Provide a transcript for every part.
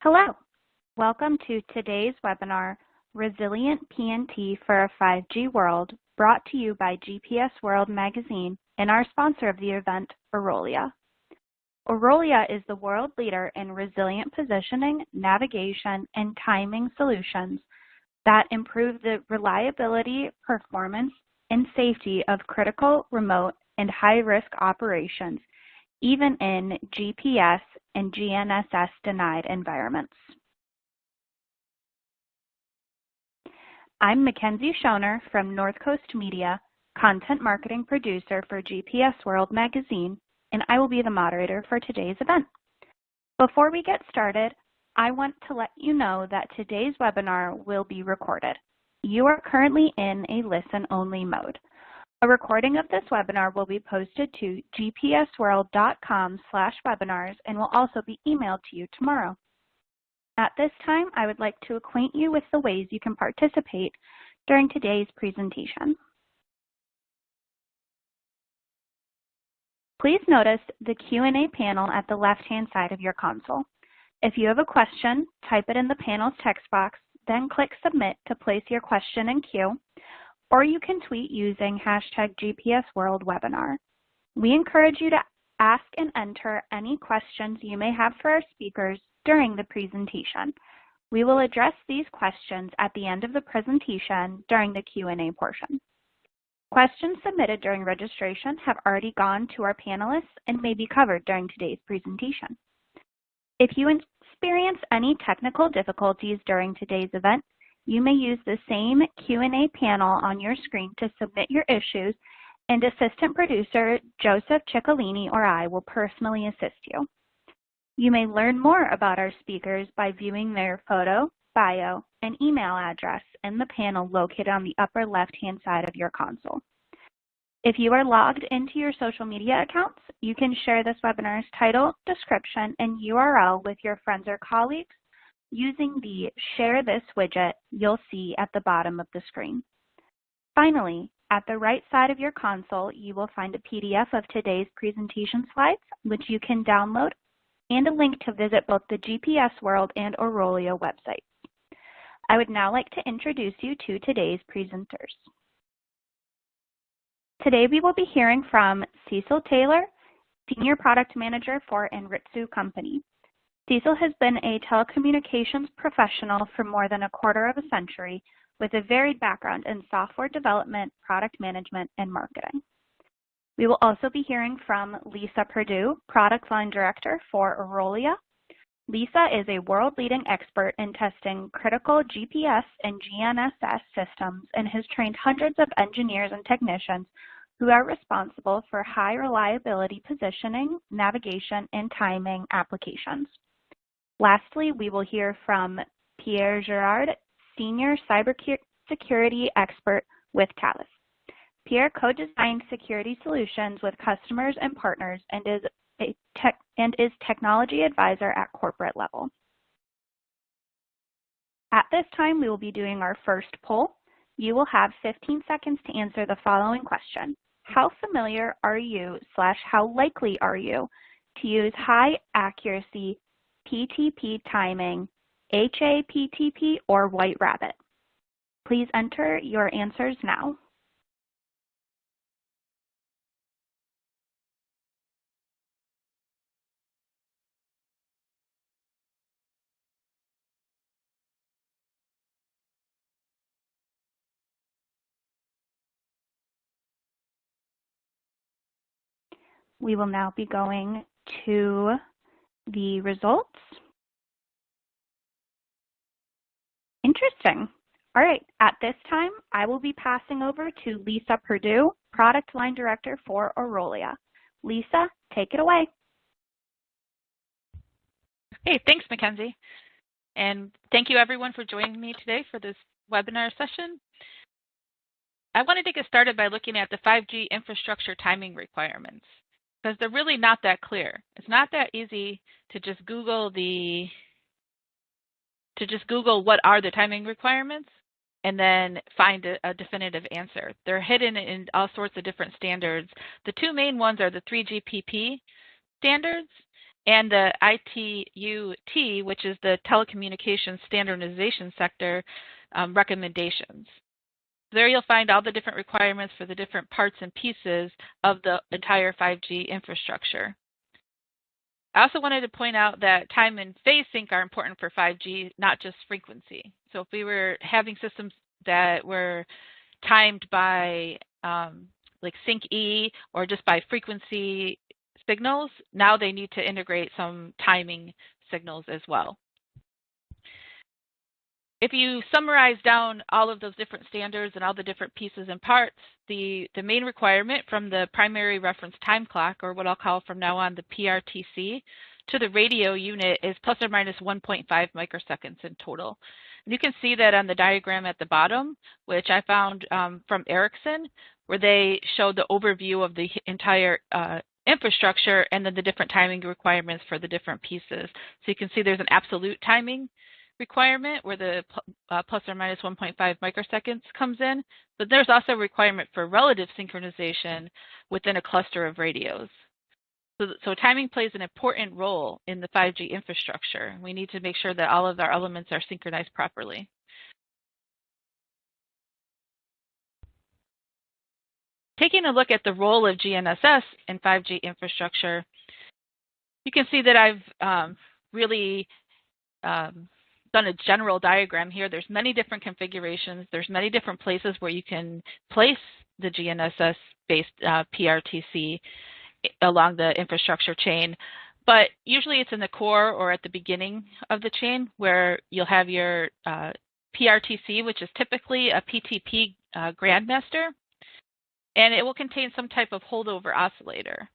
Hello, welcome to today's webinar, Resilient PNT for a 5G World, brought to you by GPS World Magazine and our sponsor of the event, Orolia. Orolia is the world leader in resilient positioning, navigation, and timing solutions that improve the reliability, performance, and safety of critical, remote, and high-risk operations, even in GPS and GNSS denied environments. I'm Mackenzie Schoner from North Coast Media, content marketing producer for GPS World Magazine, and I will be the moderator for today's event. Before we get started, I want to let you know that today's webinar will be recorded. You are currently in a listen-only mode. A recording of this webinar will be posted to gpsworld.com/webinars and will also be emailed to you tomorrow. At this time, I would like to acquaint you with the ways you can participate during today's presentation. Please notice the Q&A panel at the left-hand side of your console. If you have a question, type it in the panel's text box, then click Submit to place your question in queue, or you can tweet using hashtag GPSWorldWebinar. We encourage you to ask and enter any questions you may have for our speakers during the presentation. We will address these questions at the end of the presentation during the Q&A portion. Questions submitted during registration have already gone to our panelists and may be covered during today's presentation. If you experience any technical difficulties during today's event, you may use the same Q&A panel on your screen to submit your issues, and assistant producer Joseph Ciccolini or I will personally assist you. You may learn more about our speakers by viewing their photo, bio, and email address in the panel located on the upper left-hand side of your console. If you are logged into your social media accounts, you can share this webinar's title, description, and URL with your friends or colleagues using the Share This widget you'll see at the bottom of the screen. Finally, at the right side of your console, you will find a PDF of today's presentation slides, which you can download, and a link to visit both the GPS World and Orolia websites. I would now like to introduce you to today's presenters. Today we will be hearing from Cecil Taylor, Senior Product Manager for Anritsu Company. Cecil has been a telecommunications professional for more than a quarter of a century with a varied background in software development, product management, and marketing. We will also be hearing from Lisa Perdue, Product Line Director for Orolia. Lisa is a world-leading expert in testing critical GPS and GNSS systems and has trained hundreds of engineers and technicians who are responsible for high reliability positioning, navigation, and timing applications. Lastly, we will hear from Pierre Girard, Senior Cybersecurity Expert with Thales. Pierre co-designed security solutions with customers and partners and is technology advisor at corporate level. At this time, we will be doing our first poll. You will have 15 seconds to answer the following question. How familiar are you / how likely are you to use high accuracy PTP timing, HAPTP, or White Rabbit? Please enter your answers now. We will now be going to the results. Interesting. All right, at this time, I will be passing over to Lisa Perdue, Product Line Director for Orolia. Lisa, take it away. Hey, thanks, Mackenzie. And thank you everyone for joining me today for this webinar session. I wanted to get started by looking at the 5G infrastructure timing requirements, because they're really not that clear. It's not that easy to just Google what are the timing requirements and then find a definitive answer. They're hidden in all sorts of different standards. The two main ones are the 3GPP standards and the ITU-T, which is the Telecommunications Standardization Sector recommendations. There you'll find all the different requirements for the different parts and pieces of the entire 5G infrastructure. I also wanted to point out that time and phase sync are important for 5G, not just frequency. So if we were having systems that were timed by like sync E or just by frequency signals, now they need to integrate some timing signals as well. If you summarize down all of those different standards and all the different pieces and parts, the main requirement from the primary reference time clock, or what I'll call from now on the PRTC, to the radio unit is plus or minus 1.5 microseconds in total. And you can see that on the diagram at the bottom, which I found from Ericsson, where they showed the overview of the entire infrastructure and then the different timing requirements for the different pieces. So you can see there's an absolute timing requirement where the plus or minus 1.5 microseconds comes in, but there's also a requirement for relative synchronization within a cluster of radios. So timing plays an important role in the 5G infrastructure. We need to make sure that all of our elements are synchronized properly. Taking a look at the role of GNSS in 5G infrastructure, you can see that I've really done a general diagram here. There's many different configurations. There's many different places where you can place the GNSS-based PRTC along the infrastructure chain, but usually it's in the core or at the beginning of the chain where you'll have your PRTC, which is typically a PTP grandmaster, and it will contain some type of holdover oscillator,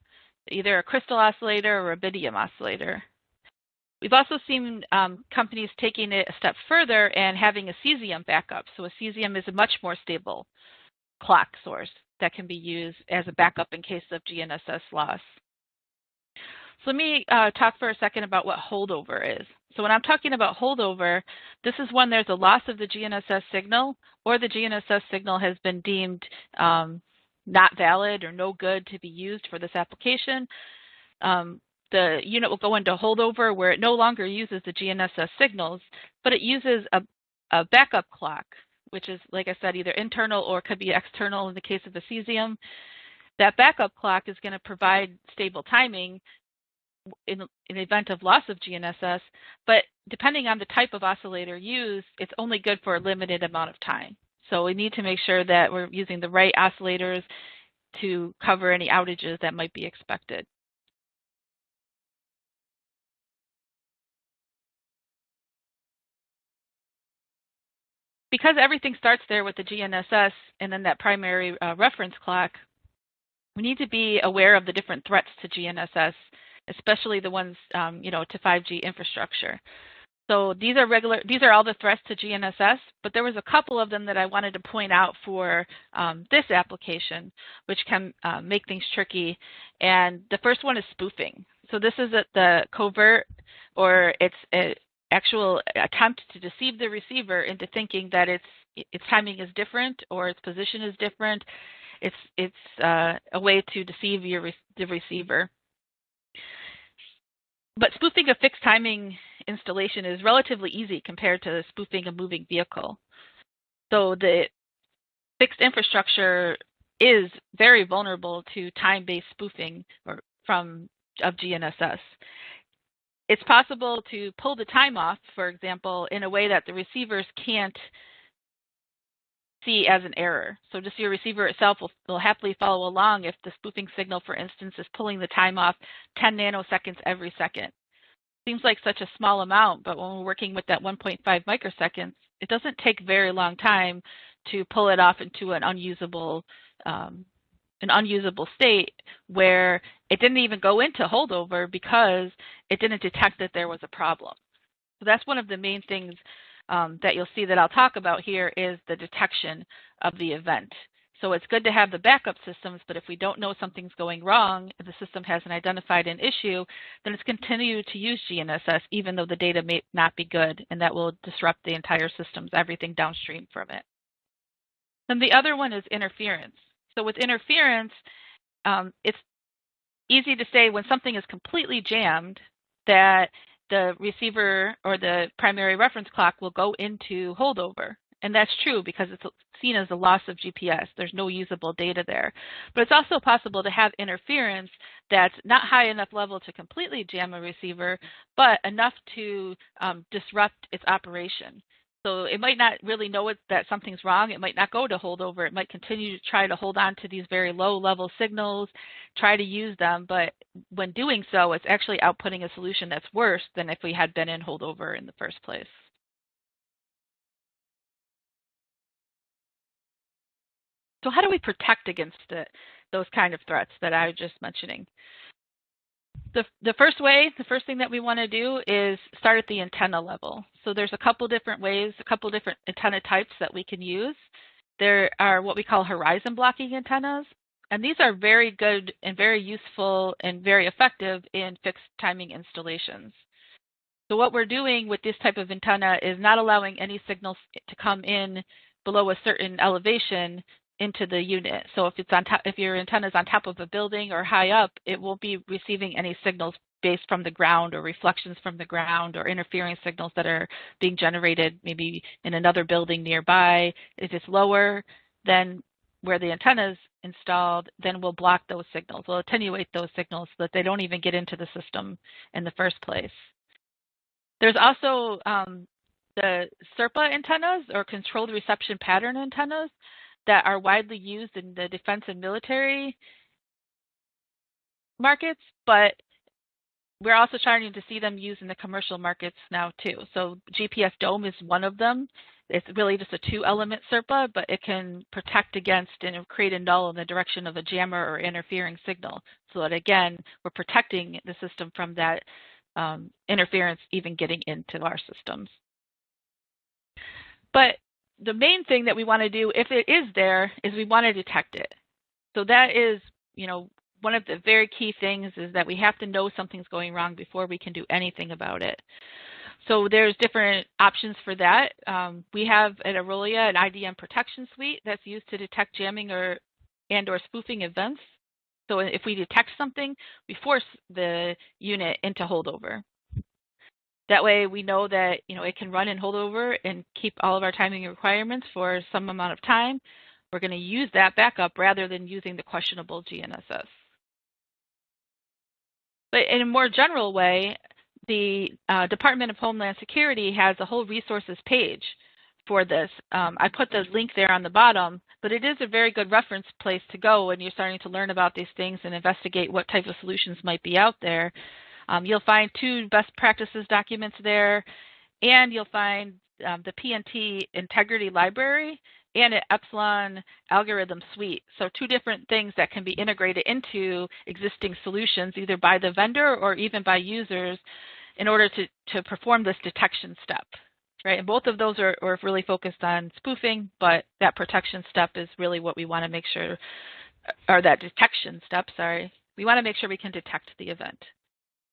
either a crystal oscillator or a Bidium oscillator. We've also seen companies taking it a step further and having a cesium backup. So a cesium is a much more stable clock source that can be used as a backup in case of GNSS loss. So let me talk for a second about what holdover is. So when I'm talking about holdover, this is when there's a loss of the GNSS signal or the GNSS signal has been deemed not valid or no good to be used for this application. The unit will go into holdover where it no longer uses the GNSS signals, but it uses a backup clock, which is, like I said, either internal or could be external in the case of the cesium. That backup clock is going to provide stable timing in the event of loss of GNSS, but depending on the type of oscillator used, it's only good for a limited amount of time. So we need to make sure that we're using the right oscillators to cover any outages that might be expected. Because everything starts there with the GNSS and then that primary reference clock, we need to be aware of the different threats to GNSS, especially the ones to 5G infrastructure. So these are all the threats to GNSS, but there was a couple of them that I wanted to point out for this application, which can make things tricky. And the first one is spoofing. So this is the covert, or it's an actual attempt to deceive the receiver into thinking that its timing is different or its position is different. It's a way to deceive the receiver. But spoofing a fixed timing installation is relatively easy compared to spoofing a moving vehicle. So the fixed infrastructure is very vulnerable to time-based spoofing of GNSS. It's possible to pull the time off, for example, in a way that the receivers can't see as an error. So just your receiver itself will happily follow along if the spoofing signal, for instance, is pulling the time off 10 nanoseconds every second. Seems like such a small amount, but when we're working with that 1.5 microseconds, it doesn't take very long time to pull it off into an unusable state where it didn't even go into holdover because it didn't detect that there was a problem. So that's one of the main things that you'll see that I'll talk about here is the detection of the event. So it's good to have the backup systems, but if we don't know something's going wrong, if the system hasn't identified an issue, then it's continue to use GNSS even though the data may not be good, and that will disrupt the entire systems, everything downstream from it. Then the other one is interference. So with interference, it's easy to say when something is completely jammed, that the receiver or the primary reference clock will go into holdover. And that's true because it's seen as a loss of GPS. There's no usable data there. But it's also possible to have interference that's not high enough level to completely jam a receiver, but enough to disrupt its operation. So it might not really know that something's wrong. It might not go to holdover. It might continue to try to hold on to these very low-level signals, try to use them, but when doing so, it's actually outputting a solution that's worse than if we had been in holdover in the first place. So how do we protect against those kind of threats that I was just mentioning? The first thing that we want to do is start at the antenna level. So there's a couple different ways, a couple different antenna types that we can use. There are what we call horizon blocking antennas, and these are very good and very useful and very effective in fixed timing installations. So what we're doing with this type of antenna is not allowing any signals to come in below a certain elevation into the unit. So if your antenna is on top of a building or high up, it won't be receiving any signals based from the ground or reflections from the ground or interfering signals that are being generated maybe in another building nearby. If it's lower than where the antenna is installed, then we'll block those signals. We'll attenuate those signals so that they don't even get into the system in the first place. There's also the SERPA antennas, or controlled reception pattern antennas, that are widely used in the defense and military markets, but we're also starting to see them used in the commercial markets now too. So GPS Dome is one of them. It's really just a 2-element SERPA, but it can protect against and create a null in the direction of a jammer or interfering signal. So that again, we're protecting the system from that interference even getting into our systems. But the main thing that we want to do, if it is there, is we want to detect it. So that is, one of the very key things is that we have to know something's going wrong before we can do anything about it. So there's different options for that. We have at Orolia an IDM protection suite that's used to detect jamming or spoofing events. So if we detect something, we force the unit into holdover. That way we know that it can run in holdover and keep all of our timing requirements for some amount of time. We're going to use that backup rather than using the questionable GNSS. But in a more general way, the Department of Homeland Security has a whole resources page for this. I put the link there on the bottom, but it is a very good reference place to go when you're starting to learn about these things and investigate what type of solutions might be out there. You'll find 2 best practices documents there, and you'll find the PNT integrity library and an Epsilon algorithm suite. So 2 different things that can be integrated into existing solutions, either by the vendor or even by users, in order to perform this detection step. Right? And both of those are really focused on spoofing, but that protection step is really what we want to make sure, or that detection step, sorry. We want to make sure we can detect the event.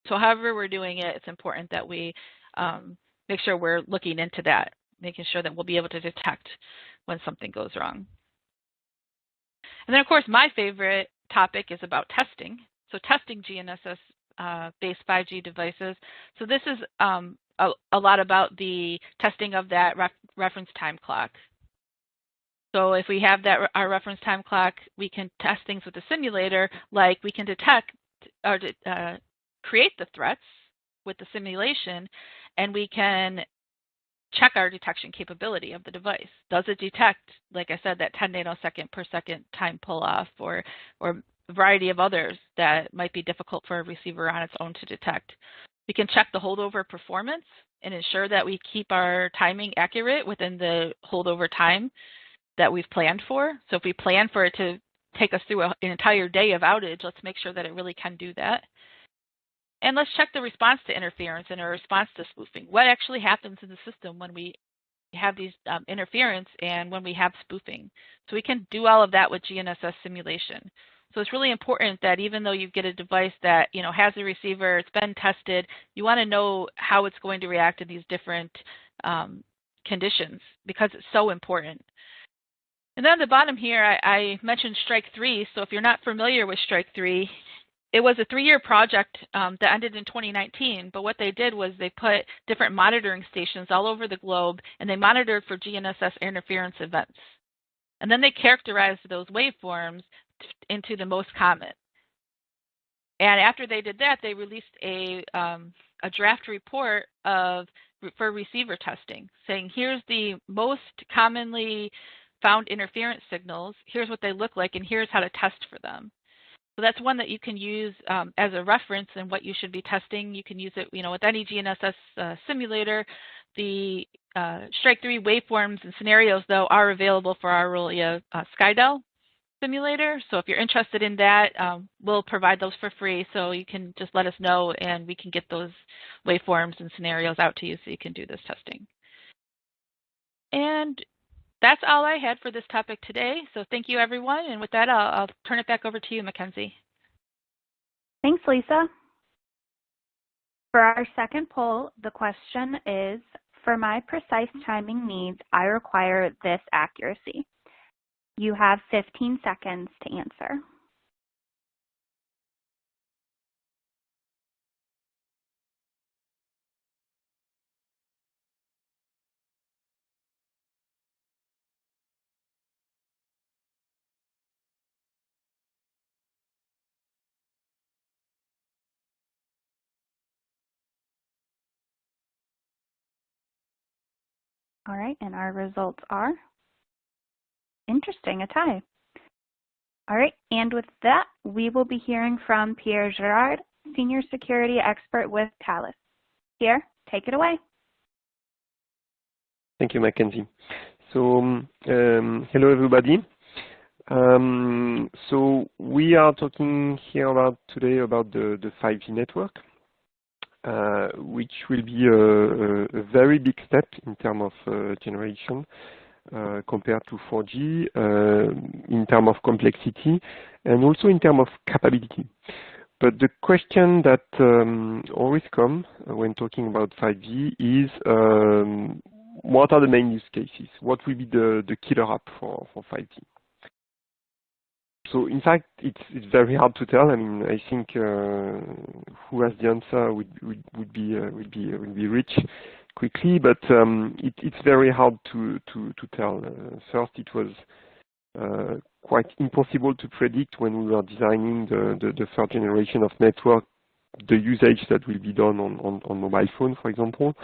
So however we're doing it, it's important that we make sure we're looking into that, making sure that we'll be able to detect when something goes wrong. And then, of course, my favorite topic is about testing. So testing GNSS-based 5G devices. So this is a lot about the testing of that reference time clock. So if we have our reference time clock, we can test things with the simulator, like we can detect or create the threats with the simulation, and we can check our detection capability of the device. Does it detect, like I said, that 10 nanosecond per second time pull-off or a variety of others that might be difficult for a receiver on its own to detect? We can check the holdover performance and ensure that we keep our timing accurate within the holdover time that we've planned for. So if we plan for it to take us through an entire day of outage, let's make sure that it really can do that. And let's check the response to interference and our response to spoofing. What actually happens in the system when we have these interference and when we have spoofing? So we can do all of that with GNSS simulation. So it's really important that even though you get a device that has a receiver, it's been tested, you want to know how it's going to react to these different conditions, because it's so important. And then at the bottom here, I mentioned Strike 3. So if you're not familiar with Strike 3, it was a 3-year project that ended in 2019, but what they did was they put different monitoring stations all over the globe, and they monitored for GNSS interference events. And then they characterized those waveforms into the most common. And after they did that, they released a draft report for receiver testing, saying here's the most commonly found interference signals, here's what they look like, and here's how to test for them. So that's one that you can use as a reference in what you should be testing. You can use it, with any GNSS simulator. The Strike 3 waveforms and scenarios, though, are available for our Orolia Skydel simulator. So if you're interested in that, we'll provide those for free. So you can just let us know, and we can get those waveforms and scenarios out to you so you can do this testing. And that's all I had for this topic today. So thank you, everyone. And with that, I'll turn it back over to you, Mackenzie. Thanks, Lisa. For our second poll, the question is, for my precise timing needs, I require this accuracy. You have 15 seconds to answer. All right, and our results are interesting, a tie. All right, and with that, we will be hearing from Pierre Girard, Senior Security Expert with Thales. Pierre, take it away. Thank you, Mackenzie. So, hello, everybody. So we are talking here today about the 5G network, which will be a very big step in terms of generation compared to 4G, in terms of complexity, and also in terms of capability. But the question that always comes when talking about 5G is, what are the main use cases? What will be the killer app for 5G? So in fact, it's very hard to tell. I mean, I think who has the answer would be rich quickly, but it's very hard to tell. First, it was quite impossible to predict when we were designing the third generation of network, the usage that will be done on mobile phone, for example.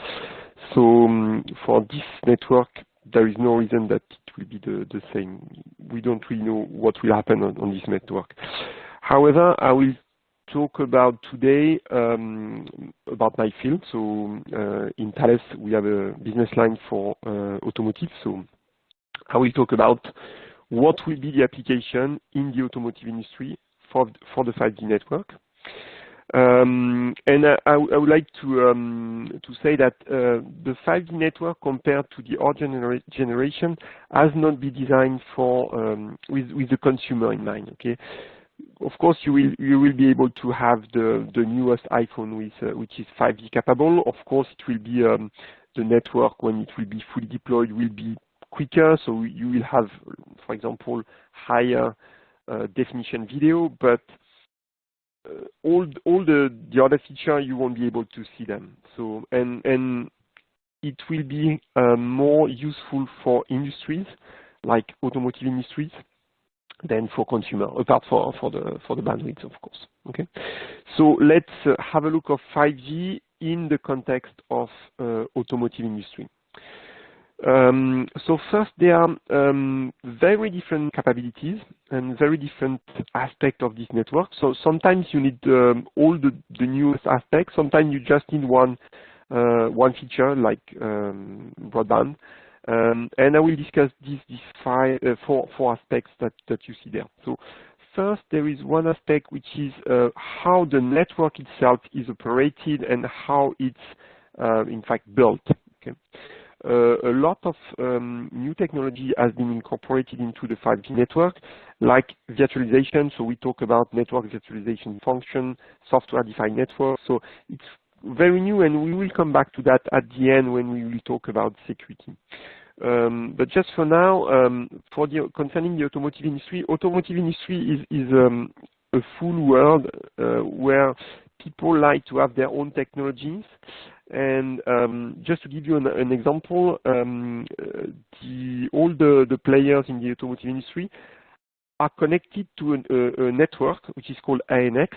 So for this network, there is no reason that it will be the same. We don't really know what will happen on this network. However, I will talk about today about my field. So in Thales, we have a business line for automotive. So I will talk about what will be the application in the automotive industry for the 5G network. And I would like to say that the 5G network compared to the old generation has not been designed for with the consumer in mind. Okay, of course you will be able to have the newest iPhone which is 5G capable. Of course, it will be the network when it will be fully deployed will be quicker, so you will have, for example, higher definition video, but all the other features you won't be able to see them. So and it will be more useful for industries like automotive industries than for consumer, apart for the bandwidth, of course. Okay, so let's have a look of 5G in the context of automotive industry. So first, there are very different capabilities and very different aspects of this network. So sometimes you need all the newest aspects. Sometimes you just need one feature like broadband. And I will discuss these four aspects that you see there. So first, there is one aspect which is how the network itself is operated and how it's in fact built. Okay. A lot of new technology has been incorporated into the 5G network, like virtualization. So we talk about network virtualization function, software-defined network. So it's very new, and we will come back to that at the end when we will talk about security. But just for now, concerning the automotive industry is a full world where people like to have their own technologies. And just to give you an example, all the players in the automotive industry are connected to a network which is called ANX,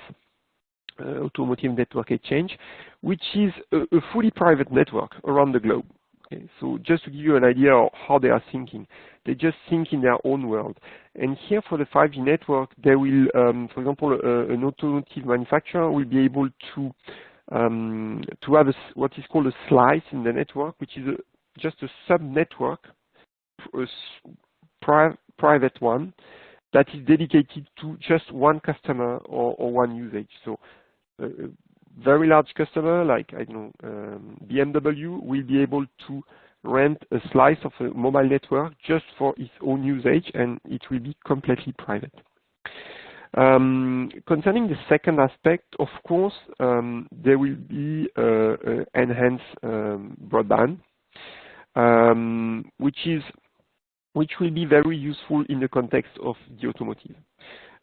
Automotive Network Exchange, which is a fully private network around the globe. Okay, so just to give you an idea of how they are thinking, they just think in their own world. And here for the 5G network, they will, for example, an automotive manufacturer will be able to have what is called a slice in the network, which is just a sub-network, a private one, that is dedicated to just one customer or one usage. So a very large customer, like, I don't know, BMW, will be able to rent a slice of a mobile network just for its own usage, and it will be completely private. Concerning the second aspect, of course, there will be enhanced broadband, which will be very useful in the context of the automotive.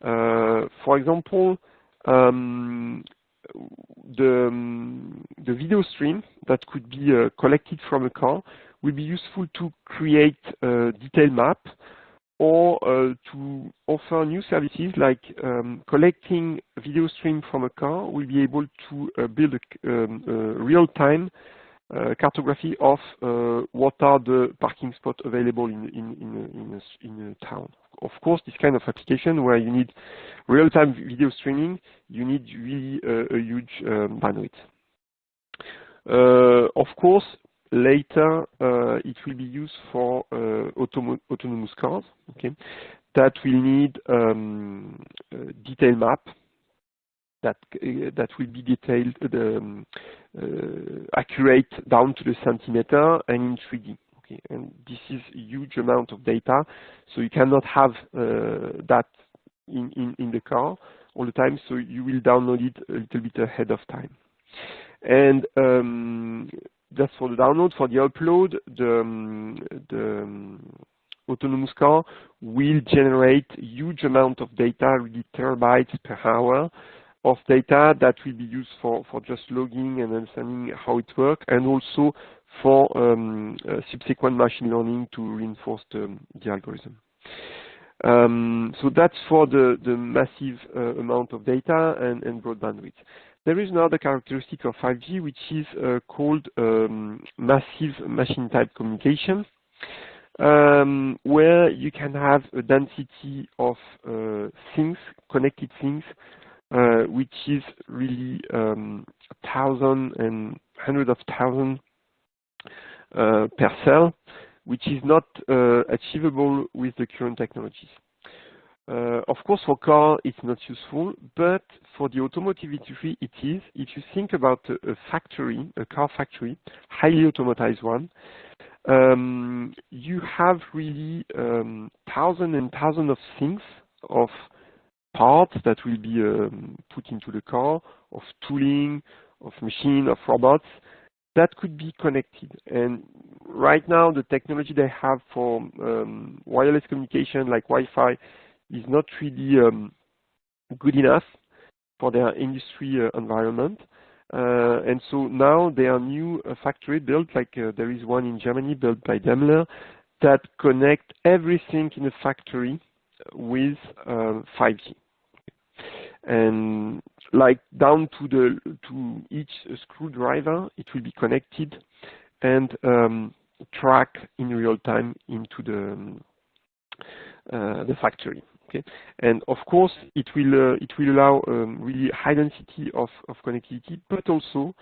For example, the video stream that could be collected from a car will be useful to create a detailed map, or to offer new services like collecting video stream from a car. Will be able to build a real-time cartography of what are the parking spots available in a town. Of course, this kind of application where you need real-time video streaming, you need really a huge bandwidth. Of course, later it will be used for autonomous cars. Okay, that will need a detailed map that will be detailed, accurate down to the centimeter and in 3D. Okay, and this is a huge amount of data, so you cannot have that in the car all the time. So you will download it a little bit ahead of time. And that's for the download. For the upload, the autonomous car will generate a huge amount of data, really terabytes per hour of data that will be used for just logging and understanding how it works, and also for subsequent machine learning to reinforce the algorithm. So that's for the massive amount of data and broad bandwidth. There is another characteristic of 5G, which is called massive machine type communication, where you can have a density of things, connected things, which is really thousands and hundreds of thousands per cell, which is not achievable with the current technologies. Of course, for car, it's not useful, but for the automotive industry, it is. If you think about a factory, a car factory, highly automatized one, you have really thousands and thousands of things, of parts that will be put into the car, of tooling, of machine, of robots, that could be connected. And right now, the technology they have for wireless communication, like Wi-Fi, is not really good enough for their industry environment. And so now there are new factories built, like there is one in Germany built by Daimler, that connect everything in the factory with 5G. And like down to each screwdriver, it will be connected and track in real time into the factory. Okay, and of course it will allow really high density of connectivity, but also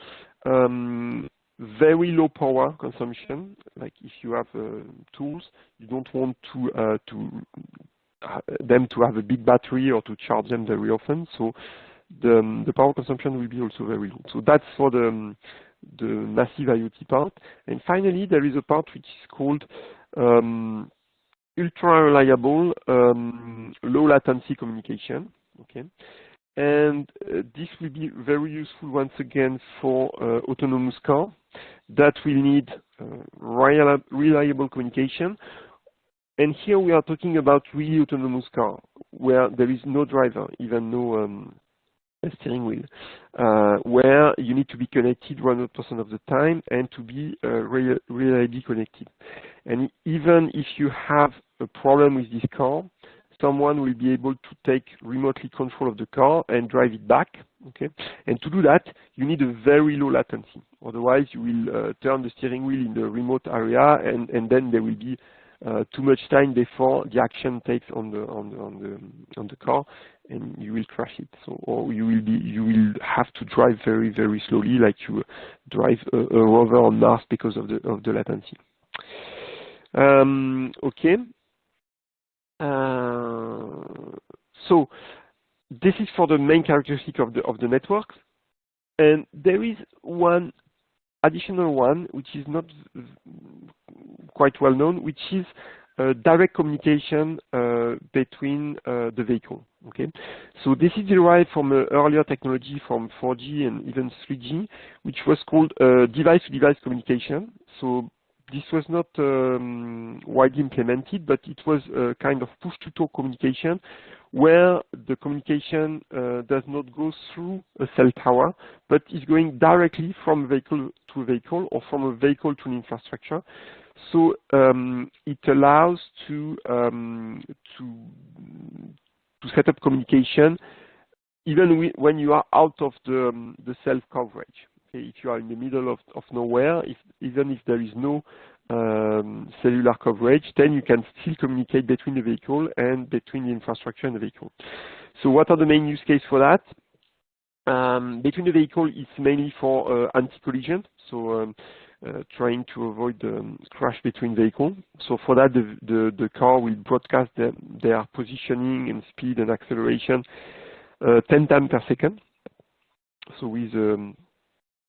very low power consumption. Like if you have tools, you don't want them to have a big battery or to charge them very often. So the power consumption will be also very low. So that's for the massive IoT part. And finally, there is a part which is called ultra-reliable, low-latency communication. Okay, and this will be very useful once again for autonomous car that will need reliable communication. And here we are talking about really autonomous car, where there is no driver, even no steering wheel, where you need to be connected 100% of the time and to be reliably connected. And even if you have a problem with this car, someone will be able to take remotely control of the car and drive it back. Okay, and to do that, you need a very low latency. Otherwise, you will turn the steering wheel in the remote area, and then there will be too much time before the action takes on the car, and you will crash it. So, or you will have to drive very, very slowly, like you drive a rover on Mars because of the latency. Okay. So this is for the main characteristic of the network, and there is one additional one which is not quite well known, which is direct communication between the vehicle. Okay, so this is derived from an earlier technology from 4G and even 3G, which was called device-to-device communication. So this was not widely implemented, but it was a kind of push-to-talk communication where the communication does not go through a cell tower, but is going directly from a vehicle to a vehicle or from a vehicle to an infrastructure. So it allows to set up communication even when you are out of the cell coverage. Okay, if you are in the middle of nowhere, even if there is no cellular coverage, then you can still communicate between the vehicle and between the infrastructure and the vehicle. So what are the main use cases for that? Between the vehicle, it's mainly for anti-collision, so trying to avoid crash between vehicles. So for that, the car will broadcast their positioning and speed and acceleration 10 times per second. So with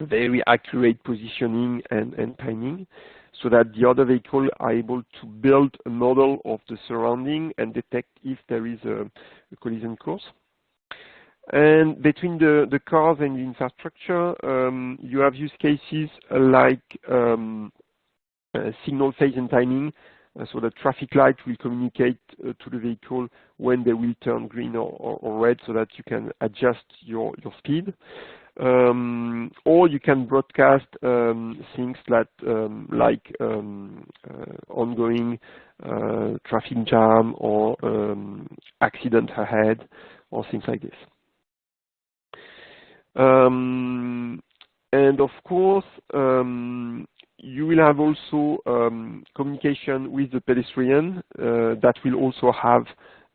very accurate positioning and timing, so that the other vehicles are able to build a model of the surrounding and detect if there is a collision course. And between the cars and the infrastructure, you have use cases like signal phase and timing, so the traffic light will communicate to the vehicle when they will turn green or red, so that you can adjust your speed. Or you can broadcast things that like ongoing traffic jam or accident ahead or things like this. And of course, you will have also communication with the pedestrian that will also have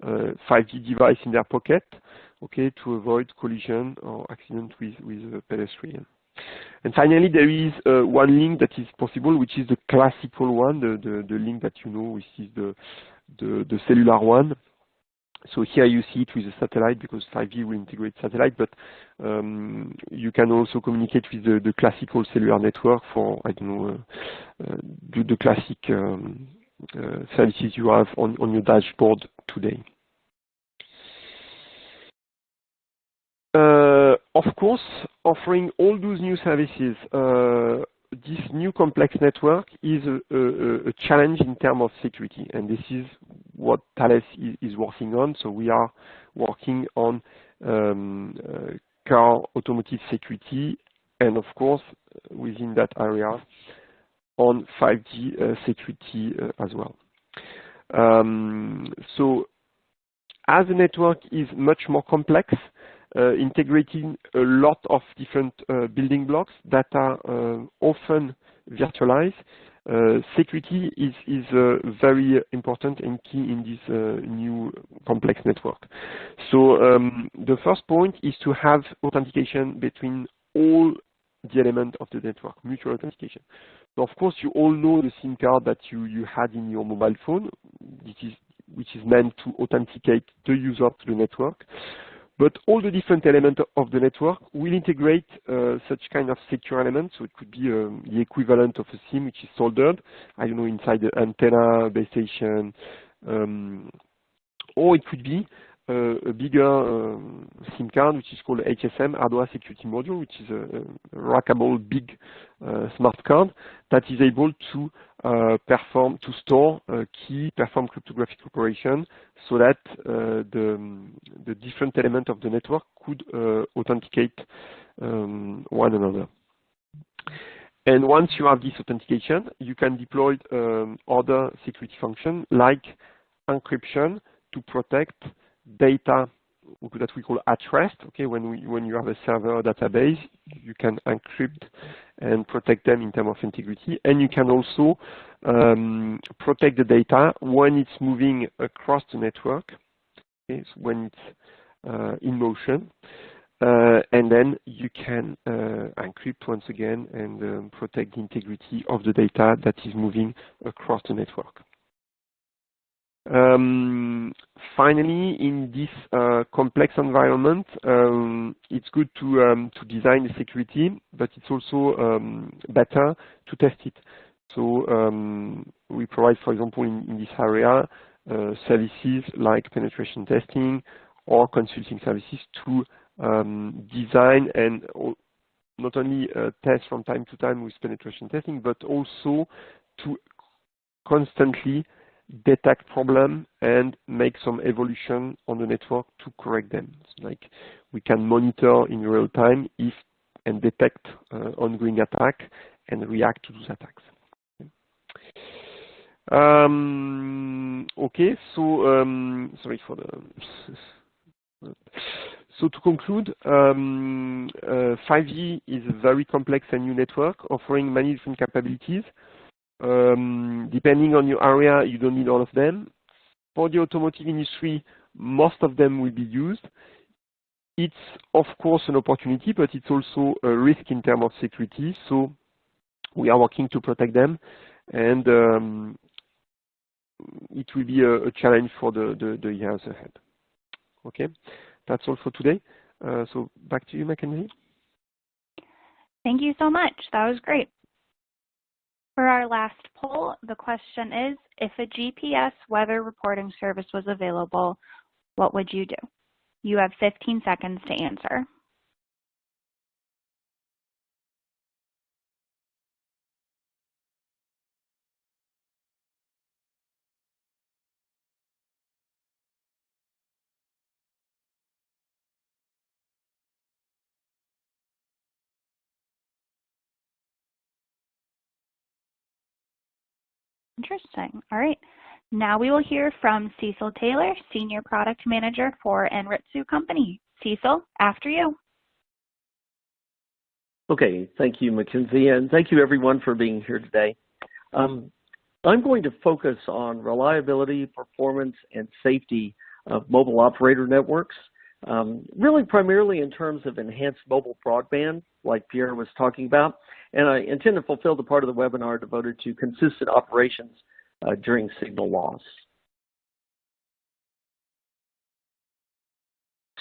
5G device in their pocket, okay, to avoid collision or accident with a pedestrian. And finally, there is one link that is possible, which is the classical one, the link that you know, which is the cellular one. So here you see it with a satellite, because 5G will integrate satellite, but you can also communicate with the classical cellular network for, I don't know, the classic services you have on your dashboard today. Of course, offering all those new services, this new complex network is a challenge in terms of security, and this is what Thales is working on. So we are working on car automotive security, and of course, within that area, on 5G security as well. So as the network is much more complex, integrating a lot of different building blocks that are often virtualized, security is very important and key in this new complex network. So the first point is to have authentication between all the elements of the network, mutual authentication. So of course, you all know the SIM card that you had in your mobile phone, which is meant to authenticate the user to the network. But all the different elements of the network will integrate such kind of secure elements. So it could be the equivalent of a SIM, which is soldered, I don't know, inside the antenna, base station, or it could be a bigger SIM card, which is called HSM, Hardware Security Module, which is a rackable big smart card that is able to store key, perform cryptographic operation, so that the different elements of the network could authenticate one another. And once you have this authentication, you can deploy other security functions like encryption to protect data that we call at rest. Okay, when you have a server or database, you can encrypt and protect them in terms of integrity, and you can also protect the data when it's moving across the network, okay, so when it's in motion, and then you can encrypt once again and protect the integrity of the data that is moving across the network. Finally, in this complex environment, it's good to design the security, but it's also better to test it. So we provide, for example, in this area, services like penetration testing or consulting services to design and not only test from time to time with penetration testing, but also to constantly detect problem and make some evolution on the network to correct them. So like we can monitor in real time if and detect ongoing attack and react to those attacks. Okay, so sorry for the. So to conclude, 5G is a very complex and new network offering many different capabilities. Depending on your area, you don't need all of them. For the automotive industry, most of them will be used. It's, of course, an opportunity, but it's also a risk in terms of security. So we are working to protect them, and it will be a challenge for the years ahead. Okay, that's all for today. So back to you, Mackenzie. Thank you so much. That was great. For our last poll, the question is, if a GPS weather reporting service was available, what would you do? You have 15 seconds to answer. Interesting. All right. Now we will hear from Cecil Taylor, Senior Product Manager for Anritsu Company. Cecil, after you. Okay, thank you, Mackenzie, and thank you everyone for being here today. I'm going to focus on reliability, performance, and safety of mobile operator networks, really primarily in terms of enhanced mobile broadband, like Pierre was talking about, and I intend to fulfill the part of the webinar devoted to consistent operations during signal loss.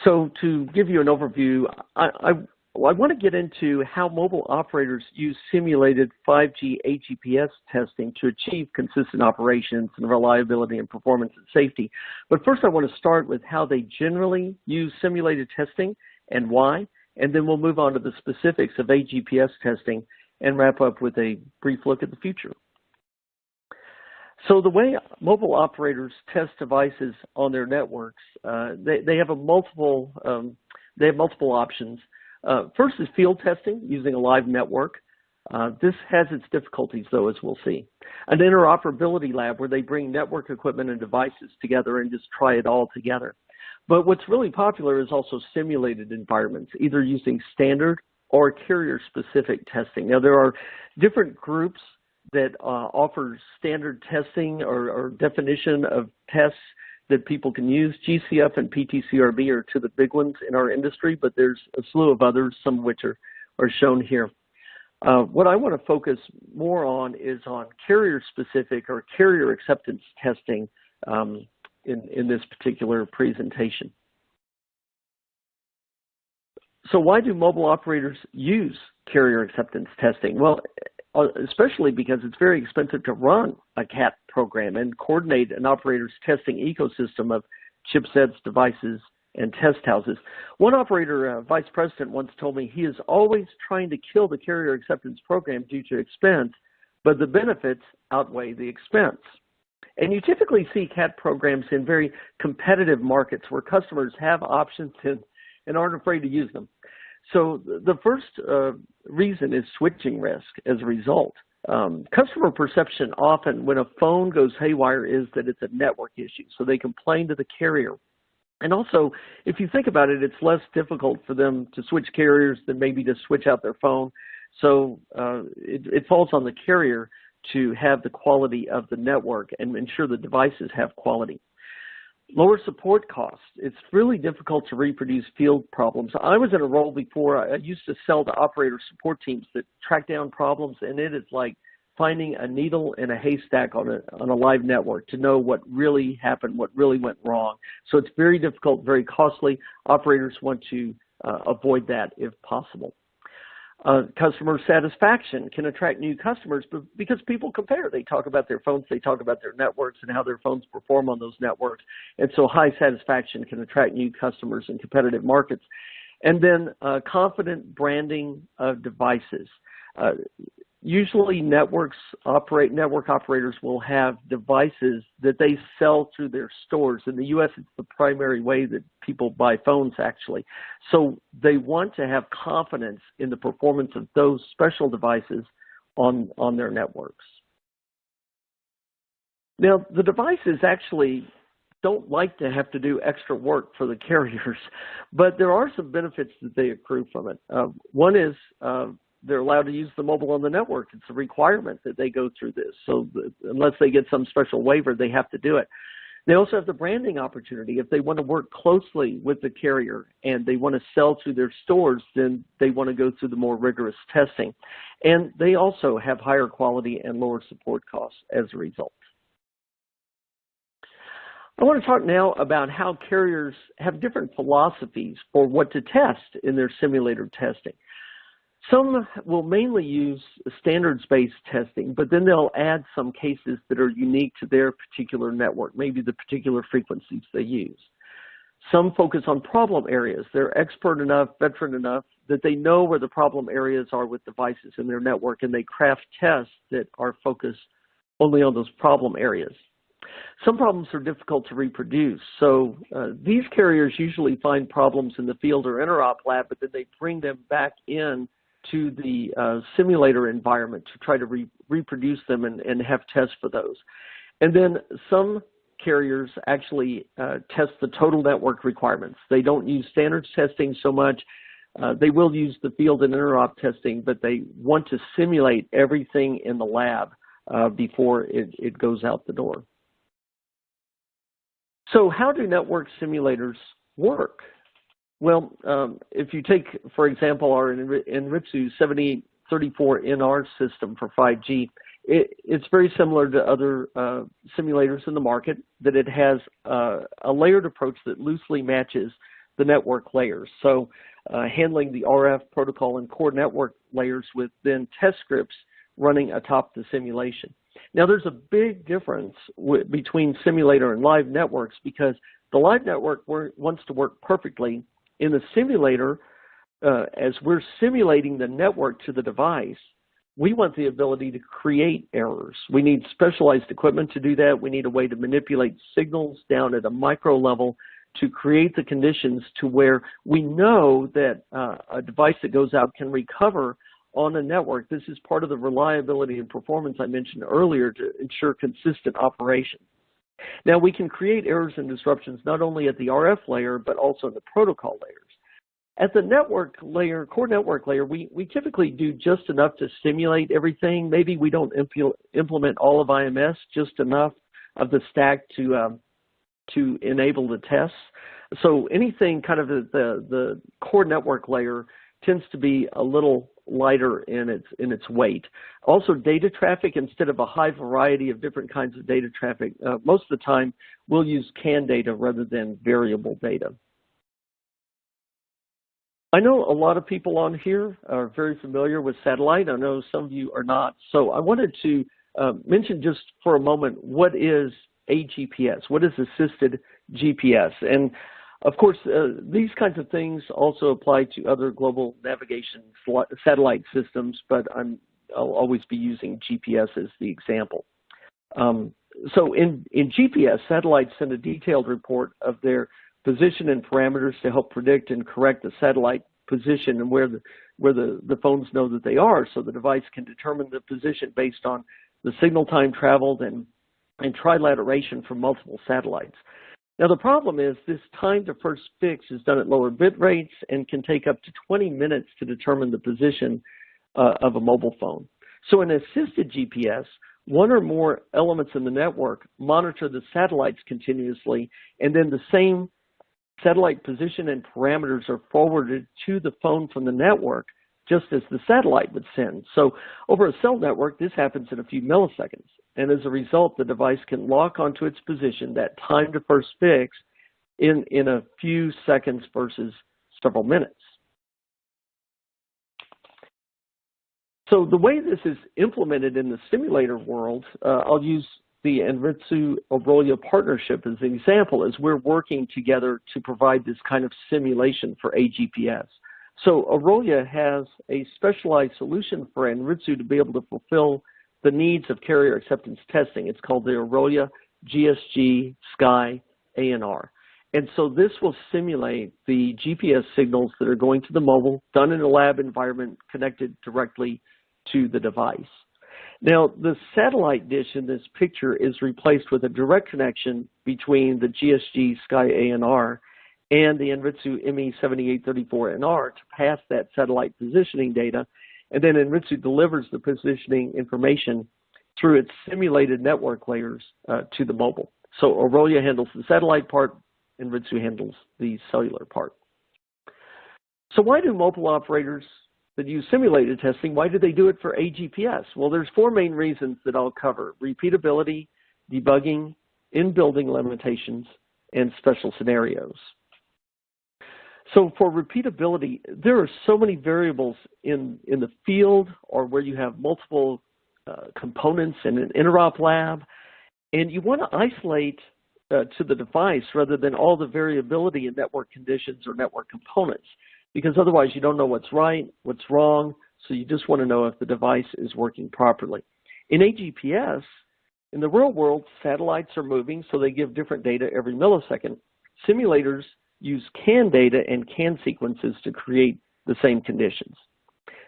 So to give you an overview, I want to get into how mobile operators use simulated 5G AGPS testing to achieve consistent operations and reliability and performance and safety. But first I want to start with how they generally use simulated testing and why, and then we'll move on to the specifics of AGPS testing and wrap up with a brief look at the future. So the way mobile operators test devices on their networks, they have multiple options. First is field testing using a live network. This has its difficulties, though, as we'll see. An interoperability lab where they bring network equipment and devices together and just try it all together. But what's really popular is also simulated environments, either using standard or carrier-specific testing. Now, there are different groups that offer standard testing or definition of tests that people can use. GCF and PTCRB are two of the big ones in our industry, but there's a slew of others, some of which are shown here. What I want to focus more on is on carrier-specific or carrier acceptance testing in this particular presentation. So why do mobile operators use carrier acceptance testing? Well, especially because it's very expensive to run a CAT program and coordinate an operator's testing ecosystem of chipsets, devices, and test houses. One operator vice president once told me he is always trying to kill the carrier acceptance program due to expense, but the benefits outweigh the expense. And you typically see CAT programs in very competitive markets where customers have options and aren't afraid to use them. So the first reason is switching risk as a result. Customer perception often when a phone goes haywire is that it's a network issue, so they complain to the carrier. And also, if you think about it, it's less difficult for them to switch carriers than maybe to switch out their phone. So it falls on the carrier to have the quality of the network and ensure the devices have quality. Lower support costs. It's really difficult to reproduce field problems. I was in a role before. I used to sell to operator support teams that track down problems, and it is like finding a needle in a haystack on a live network to know what really happened, what really went wrong. So it's very difficult, very costly. Operators want to avoid that if possible. Customer satisfaction can attract new customers because people compare. They talk about their phones, they talk about their networks and how their phones perform on those networks. And so high satisfaction can attract new customers in competitive markets. And then confident branding of devices. Usually network operators will have devices that they sell through their stores. In the U.S., it's the primary way that people buy phones, actually. So they want to have confidence in the performance of those special devices on their networks. Now, the devices actually don't like to have to do extra work for the carriers, but there are some benefits that they accrue from it. One is they're allowed to use the mobile on the network. It's a requirement that they go through this. So unless they get some special waiver, they have to do it. They also have the branding opportunity. If they want to work closely with the carrier and they want to sell through their stores, then they want to go through the more rigorous testing. And they also have higher quality and lower support costs as a result. I want to talk now about how carriers have different philosophies for what to test in their simulator testing. Some will mainly use standards-based testing, but then they'll add some cases that are unique to their particular network, maybe the particular frequencies they use. Some focus on problem areas. They're expert enough, veteran enough, that they know where the problem areas are with devices in their network, and they craft tests that are focused only on those problem areas. Some problems are difficult to reproduce, so these carriers usually find problems in the field or interop lab, but then they bring them back in to the simulator environment to try to reproduce them and have tests for those. And then some carriers actually test the total network requirements. They don't use standards testing so much. They will use the field and interop testing, but they want to simulate everything in the lab before it goes out the door. So how do network simulators work? Well, if you take, for example, our Anritsu 7834NR system for 5G, it's very similar to other simulators in the market, that it has a layered approach that loosely matches the network layers. So handling the RF protocol and core network layers with then test scripts running atop the simulation. Now, there's a big difference between simulator and live networks because the live network wants to work perfectly. In the simulator, as we're simulating the network to the device, we want the ability to create errors. We need specialized equipment to do that. We need a way to manipulate signals down at a micro level to create the conditions to where we know that a device that goes out can recover on a network. This is part of the reliability and performance I mentioned earlier to ensure consistent operation. Now, we can create errors and disruptions not only at the RF layer, but also in the protocol layers. At the network layer, core network layer, we typically do just enough to simulate everything. Maybe we don't implement all of IMS, just enough of the stack to enable the tests. So anything kind of the core network layer tends to be a little lighter in its weight. Also, data traffic, instead of a high variety of different kinds of data traffic, most of the time we'll use CAN data rather than variable data. I know a lot of people on here are very familiar with satellite. I know some of you are not. So I wanted to mention just for a moment, what is a GPS? What is assisted GPS? And of course, these kinds of things also apply to other global navigation satellite systems, but I'm I'll always be using GPS as the example. So in GPS, satellites send a detailed report of their position and parameters to help predict and correct the satellite position and where the phones know that they are, so the device can determine the position based on the signal time traveled and trilateration from multiple satellites. Now the problem is this time to first fix is done at lower bit rates and can take up to 20 minutes to determine the position of a mobile phone. So in assisted GPS, one or more elements in the network monitor the satellites continuously, and then the same satellite position and parameters are forwarded to the phone from the network, just as the satellite would send. So over a cell network, this happens in a few milliseconds. And as a result, the device can lock onto its position, that time to first fix, in a few seconds versus several minutes. So the way this is implemented in the simulator world, I'll use the Anritsu Orolia partnership as an example, as we're working together to provide this kind of simulation for AGPS. So Orolia has a specialized solution for Anritsu to be able to fulfill the needs of carrier acceptance testing. It's called the Orolia GSG Sky ANR. And so this will simulate the GPS signals that are going to the mobile, done in a lab environment, connected directly to the device. Now, the satellite dish in this picture is replaced with a direct connection between the GSG Sky ANR and the Anritsu ME7834NR to pass that satellite positioning data, and then Anritsu delivers the positioning information through its simulated network layers to the mobile. So Orolia handles the satellite part, Anritsu handles the cellular part. So why do mobile operators that use simulated testing, why do they do it for AGPS? Well, there's four main reasons that I'll cover: repeatability, debugging, in-building limitations, and special scenarios. So for repeatability, there are so many variables in the field or where you have multiple components in an interop lab, and you want to isolate to the device rather than all the variability in network conditions or network components, because otherwise you don't know what's right, what's wrong, so you just want to know if the device is working properly. In AGPS, in the real world, satellites are moving, so they give different data every millisecond. Simulators use CAN data and CAN sequences to create the same conditions.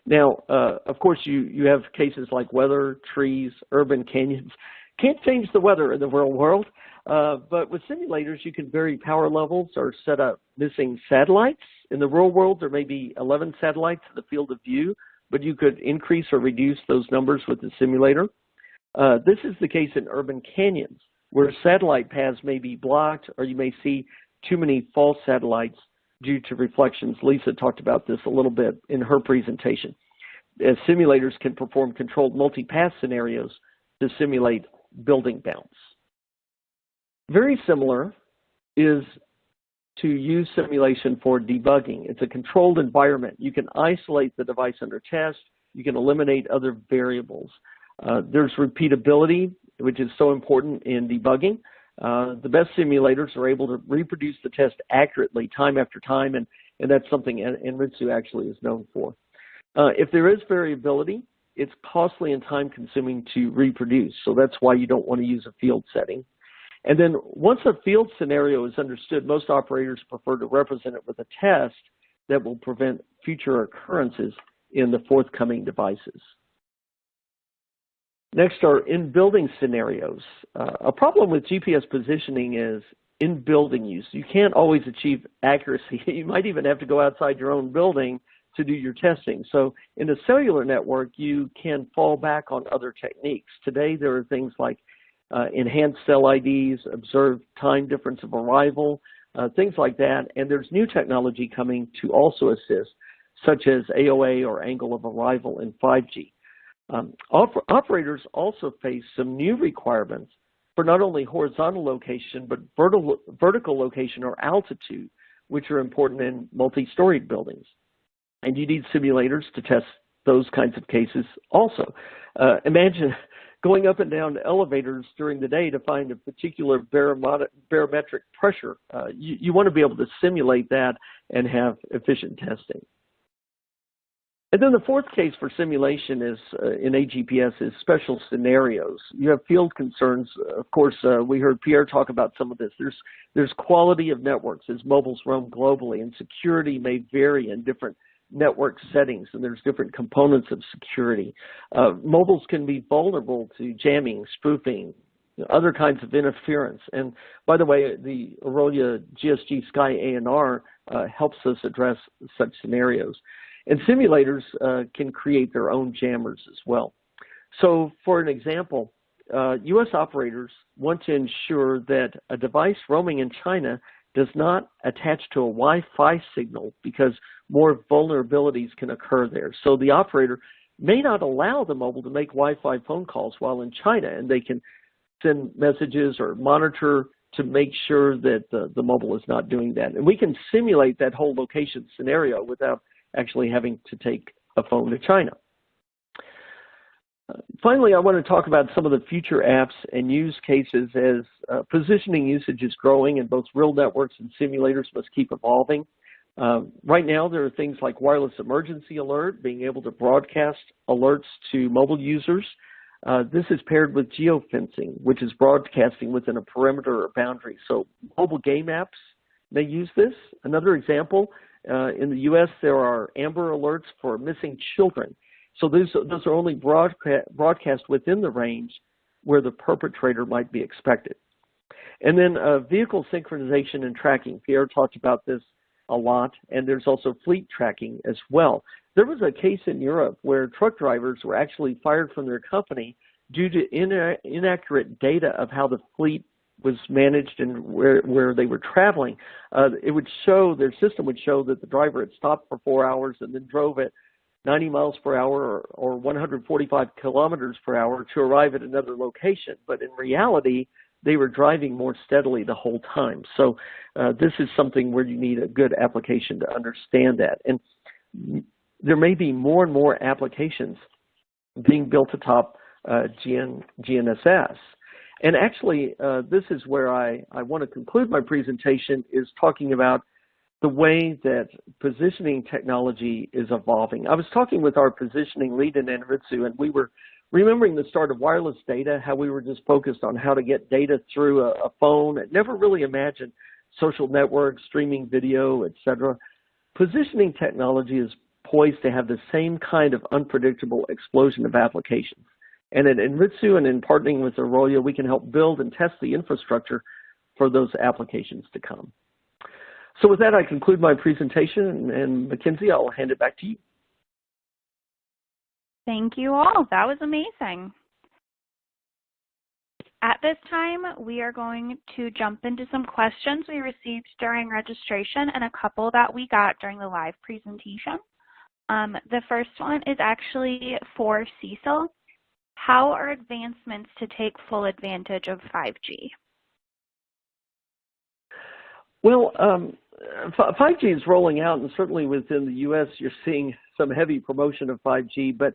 Now, of course, you have cases like weather, trees, urban canyons. Can't change the weather in the real world, but with simulators, you can vary power levels or set up missing satellites. In the real world, there may be 11 satellites in the field of view, but you could increase or reduce those numbers with the simulator. This is the case in urban canyons, where satellite paths may be blocked, or you may see too many false satellites due to reflections. Lisa talked about this a little bit in her presentation. As simulators can perform controlled multi-path scenarios to simulate building bounce. Very similar is to use simulation for debugging. It's a controlled environment. You can isolate the device under test. You can eliminate other variables. There's repeatability, which is so important in debugging. The best simulators are able to reproduce the test accurately time after time, and that's something Anritsu actually is known for. If there is variability, it's costly and time-consuming to reproduce, so that's why you don't want to use a field setting. And then once a field scenario is understood, most operators prefer to represent it with a test that will prevent future occurrences in the forthcoming devices. Next are in-building scenarios. A problem with GPS positioning is in-building use. You can't always achieve accuracy. You might even have to go outside your own building to do your testing. So in a cellular network, you can fall back on other techniques. Today, there are things like enhanced cell IDs, observed time difference of arrival, things like that. And there's new technology coming to also assist, such as AOA or angle of arrival in 5G. Operators also face some new requirements for not only horizontal location, but vertical location or altitude, which are important in multi-storied buildings. And you need simulators to test those kinds of cases also. Imagine going up and down elevators during the day to find a particular barometric pressure. You want to be able to simulate that and have efficient testing. And then the fourth case for simulation is in AGPS is special scenarios. You have field concerns. Of course, we heard Pierre talk about some of this. There's quality of networks as mobiles roam globally, and security may vary in different network settings, and there's different components of security. Mobiles can be vulnerable to jamming, spoofing, other kinds of interference. And by the way, the Orolia GSG Sky ANR helps us address such scenarios. And simulators can create their own jammers as well. So for an example, U.S. operators want to ensure that a device roaming in China does not attach to a Wi-Fi signal because more vulnerabilities can occur there. So the operator may not allow the mobile to make Wi-Fi phone calls while in China, and they can send messages or monitor to make sure that the mobile is not doing that. And we can simulate that whole location scenario without actually having to take a phone to China. Finally, I want to talk about some of the future apps and use cases as positioning usage is growing, and both real networks and simulators must keep evolving. Right now, there are things like wireless emergency alert, being able to broadcast alerts to mobile users. This is paired with geofencing, which is broadcasting within a perimeter or boundary. So mobile game apps may use this. Another example, in the U.S., there are Amber Alerts for missing children. So those are only broadcast within the range where the perpetrator might be expected. And then vehicle synchronization and tracking. Pierre talked about this a lot, and there's also fleet tracking as well. There was a case in Europe where truck drivers were actually fired from their company due to inaccurate data of how the fleet was managed and where they were traveling. It would show, their system would show that the driver had stopped for 4 hours and then drove at 90 miles per hour or 145 kilometers per hour to arrive at another location. But in reality, they were driving more steadily the whole time. So this is something where you need a good application to understand that. And there may be more and more applications being built atop GNSS. And actually, this is where I want to conclude my presentation, is talking about the way that positioning technology is evolving. I was talking with our positioning lead in Anritsu, and we were remembering the start of wireless data, how we were just focused on how to get data through a phone, and never really imagined social networks, streaming video, etc. Positioning technology is poised to have the same kind of unpredictable explosion of applications. And at Anritsu and in partnering with Orolia, we can help build and test the infrastructure for those applications to come. So with that, I conclude my presentation, and Mackenzie, I'll hand it back to you. Thank you all. That was amazing. At this time, we are going to jump into some questions we received during registration and a couple that we got during the live presentation. The first one is actually for Cecil. How are advancements to take full advantage of 5G? Well, 5G is rolling out, and certainly within the U.S., you're seeing some heavy promotion of 5G. But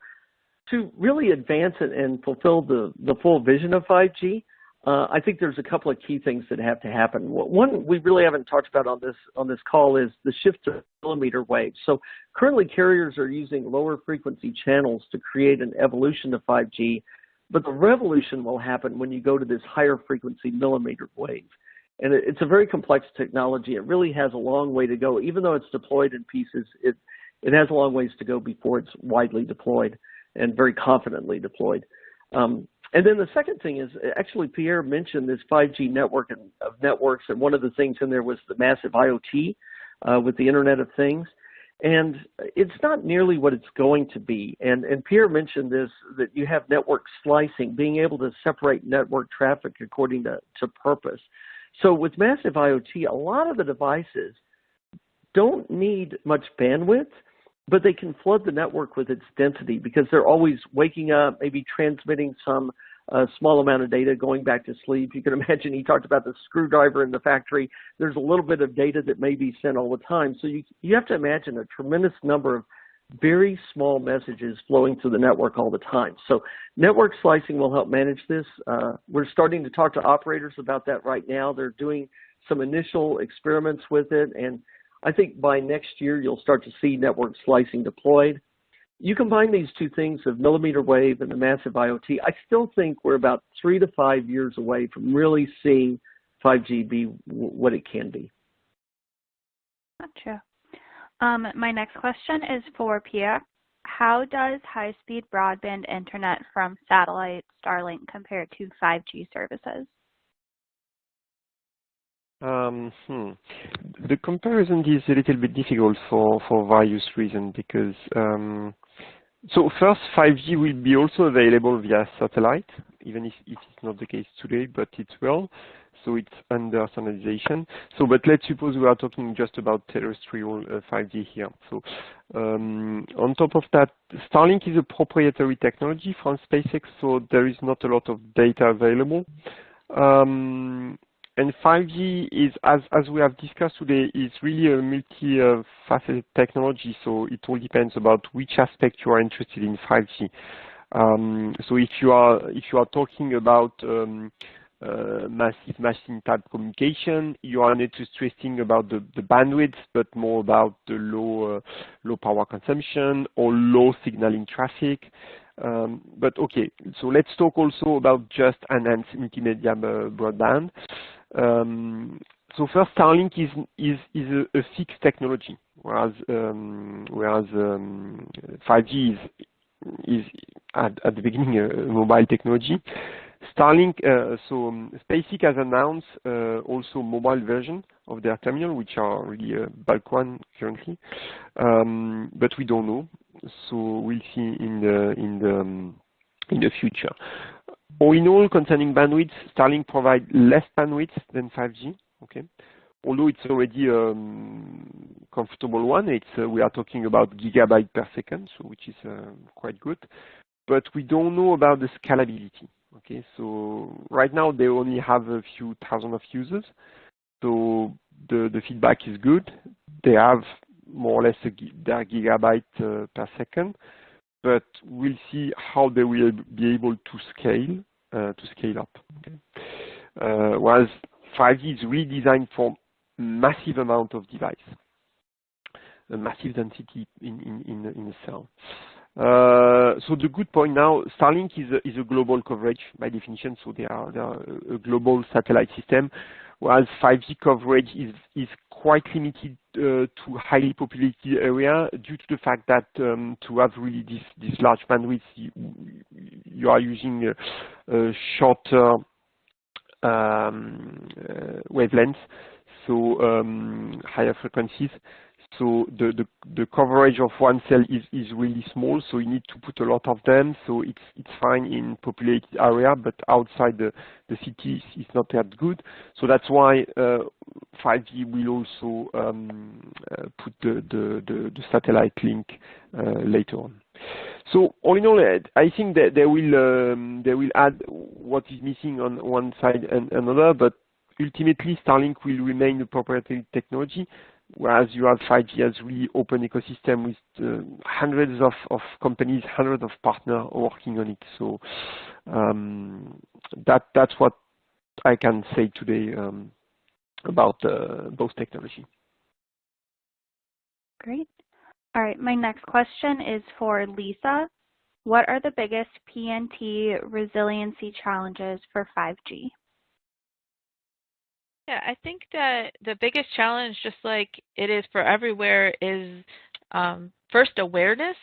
to really advance it and fulfill the full vision of 5G, I think there's a couple of key things that have to happen. One we really haven't talked about on this call is the shift to millimeter wave. So currently carriers are using lower frequency channels to create an evolution of 5G, but the revolution will happen when you go to this higher frequency millimeter wave. And it's a very complex technology. It really has a long way to go. Even though it's deployed in pieces, it has a long ways to go before it's widely deployed and very confidently deployed. And then the second thing is, actually Pierre mentioned this 5G network of networks, and one of the things in there was the massive IoT with the Internet of Things. And it's not nearly what it's going to be. And Pierre mentioned this, that you have network slicing, being able to separate network traffic according to purpose. So with massive IoT, a lot of the devices don't need much bandwidth, but they can flood the network with its density because they're always waking up, maybe transmitting some small amount of data, going back to sleep. You can imagine, he talked about the screwdriver in the factory. There's a little bit of data that may be sent all the time. So you have to imagine a tremendous number of very small messages flowing through the network all the time. So network slicing will help manage this. We're starting to talk to operators about that right now. They're doing some initial experiments with it, and I think by next year you'll start to see network slicing deployed. you combine these two things of millimeter wave and the massive IoT, I still think we're about 3 to 5 years away from really seeing 5G be what it can be. Gotcha. My next question is for Pierre. How does high-speed broadband internet from satellite Starlink compare to 5G services? The comparison is a little bit difficult for various reasons because so first, 5G will be also available via satellite, even if it's not the case today, but it will. So it's under standardization. So, but let's suppose we are talking just about terrestrial 5G here. So, on top of that, Starlink is a proprietary technology from SpaceX, so there is not a lot of data available. And 5G is, as we have discussed today, is really a multi-faceted technology. So it all depends about which aspect you are interested in 5G. So if you are talking about massive machine type communication, you are not interested about the bandwidth, but more about the low power consumption or low signaling traffic. But okay, so let's talk also about just enhanced multimedia broadband. So first, Starlink is a fixed technology, whereas 5G is at the beginning a mobile technology. Starlink, so SpaceX has announced also mobile version of their terminal, which are really bulk one currently, but we don't know. So we'll see in the future. All in all, concerning bandwidth, Starlink provides less bandwidth than 5G. Okay, although it's already a comfortable one. We are talking about gigabyte per second, so which is quite good. But we don't know about the scalability. Okay, so right now they only have a few thousand of users. So the feedback is good. They have more or less their gigabyte per second. But we'll see how they will be able to scale up. Okay. Whereas 5G is redesigned for massive amount of device, a massive density in a cell. So the good point now, Starlink is a global coverage by definition, so they are a global satellite system, whereas 5G coverage is quite limited to highly populated area due to the fact that to have really this large bandwidth, you are using shorter wavelengths, so higher frequencies. So the coverage of one cell is really small, so you need to put a lot of them. So it's fine in populated area, but outside the cities it's not that good. So that's why 5G will also put the satellite link later on. So all in all, I think that they will add what is missing on one side and another, but ultimately Starlink will remain a proprietary technology. Whereas you have 5G as really open ecosystem with hundreds of companies, hundreds of partners working on it. So that's what I can say today about both technology. Great. All right, my next question is for Lisa. What are the biggest PNT resiliency challenges for 5G? Yeah, I think that the biggest challenge, just like it is for everywhere, is first awareness.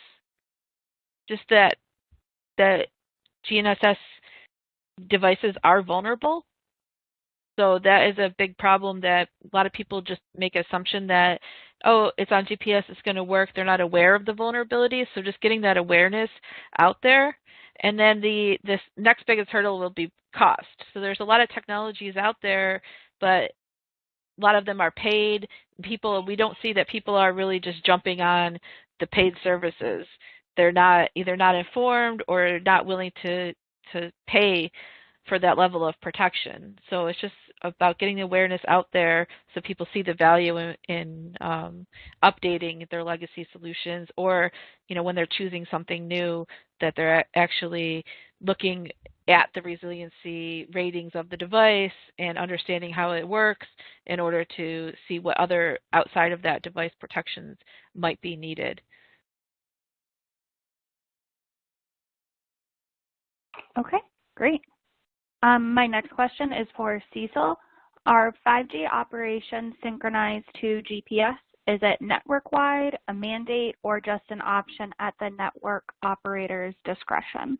Just that GNSS devices are vulnerable. So that is a big problem that a lot of people just make an assumption that, oh, it's on GPS, it's going to work. They're not aware of the vulnerabilities. So just getting that awareness out there. And then this next biggest hurdle will be cost. So there's a lot of technologies out there, but a lot of them are paid. We don't see that people are really just jumping on the paid services. They're either not informed or not willing to pay for that level of protection. So it's just about getting the awareness out there so people see the value in updating their legacy solutions, or when they're choosing something new, that they're actually looking at the resiliency ratings of the device and understanding how it works in order to see what other outside of that device protections might be needed. Okay, great. My next question is for Cecil. Are 5G operations synchronized to GPS? Is it network-wide, a mandate, or just an option at the network operator's discretion?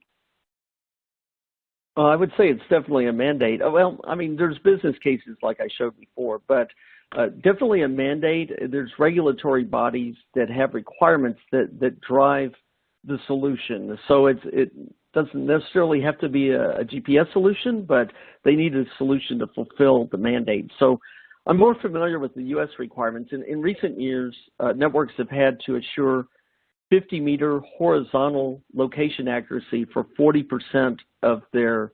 I would say it's definitely a mandate. Well, I mean, there's business cases like I showed before, but definitely a mandate. There's regulatory bodies that have requirements that drive the solution. So it doesn't necessarily have to be a GPS solution, but they need a solution to fulfill the mandate. So I'm more familiar with the U.S. requirements. In recent years, networks have had to assure 50-meter horizontal location accuracy for 40% of their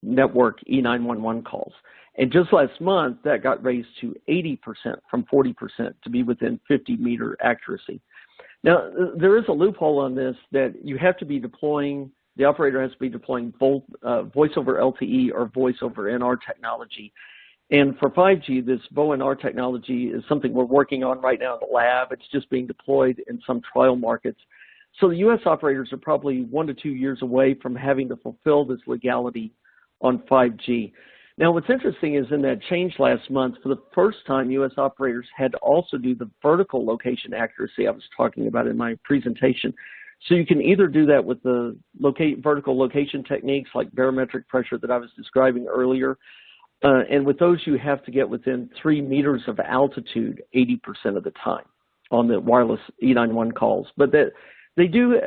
network E911 calls. And just last month, that got raised to 80% from 40% to be within 50-meter accuracy. Now, there is a loophole on this that you have to be deploying, the operator has to be deploying voice over LTE or voice over NR technology. And for 5G, this VoNR technology is something we're working on right now in the lab. It's just being deployed in some trial markets. So the U.S. operators are probably 1 to 2 years away from having to fulfill this legality on 5G. Now, what's interesting is in that change last month, for the first time, U.S. operators had to also do the vertical location accuracy I was talking about in my presentation. So you can either do that with the vertical location techniques like barometric pressure that I was describing earlier, and with those you have to get within 3 meters of altitude 80% of the time on the wireless E911 calls. But they do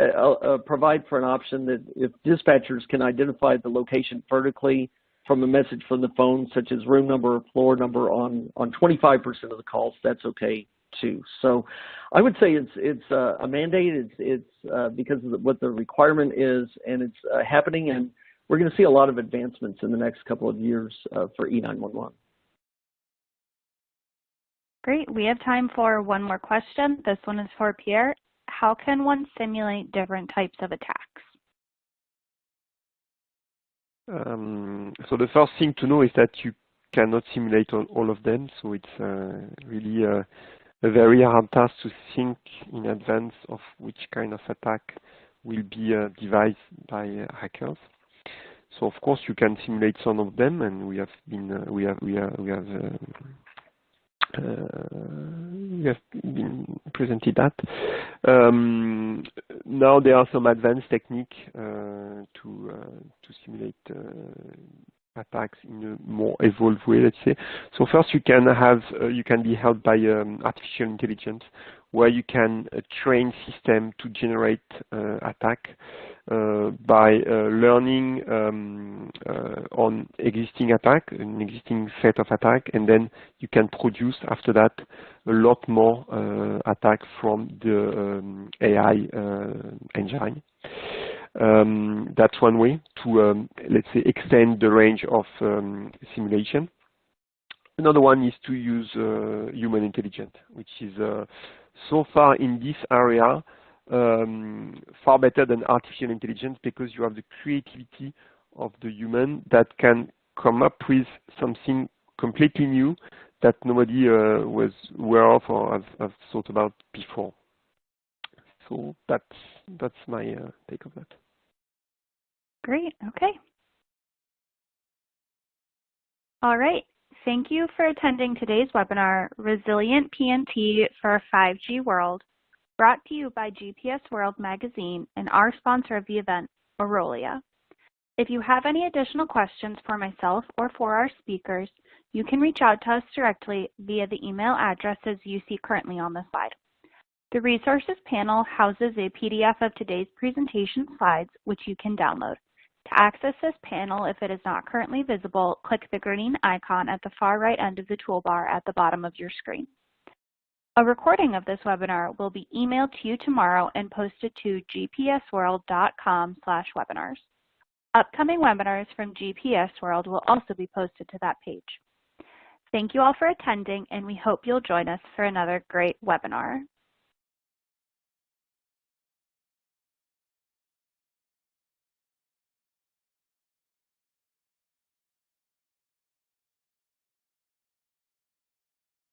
provide for an option that if dispatchers can identify the location vertically from a message from the phone, such as room number or floor number on 25% of the calls, that's okay too. So I would say it's a mandate. It's because of what the requirement is, and it's happening, and we're going to see a lot of advancements in the next couple of years for E911. Great. We have time for one more question. This one is for Pierre. How can one simulate different types of attacks? So the first thing to know is that you cannot simulate all of them. So it's really a very hard task to think in advance of which kind of attack will be devised by hackers. So of course you can simulate some of them, and we have been presented that. Now there are some advanced techniques to simulate attacks in a more evolved way, let's say. So first you can be helped by artificial intelligence, where you can train system to generate attack by learning on existing attack, an existing set of attack, and then you can produce after that a lot more attack from the AI engine. That's one way to, let's say, extend the range of simulation. Another one is to use human intelligence, which is so far in this area far better than artificial intelligence, because you have the creativity of the human that can come up with something completely new that nobody was aware of or have thought about before. So that's my take of that. Great. Okay. All right. Thank you for attending today's webinar, Resilient PNT for a 5G World, brought to you by GPS World Magazine and our sponsor of the event, Orolia. If you have any additional questions for myself or for our speakers, you can reach out to us directly via the email addresses you see currently on the slide. The resources panel houses a PDF of today's presentation slides, which you can download. To access this panel, if it is not currently visible, click the green icon at the far right end of the toolbar at the bottom of your screen. A recording of this webinar will be emailed to you tomorrow and posted to gpsworld.com/webinars. Upcoming webinars from GPS World will also be posted to that page. Thank you all for attending, and we hope you'll join us for another great webinar.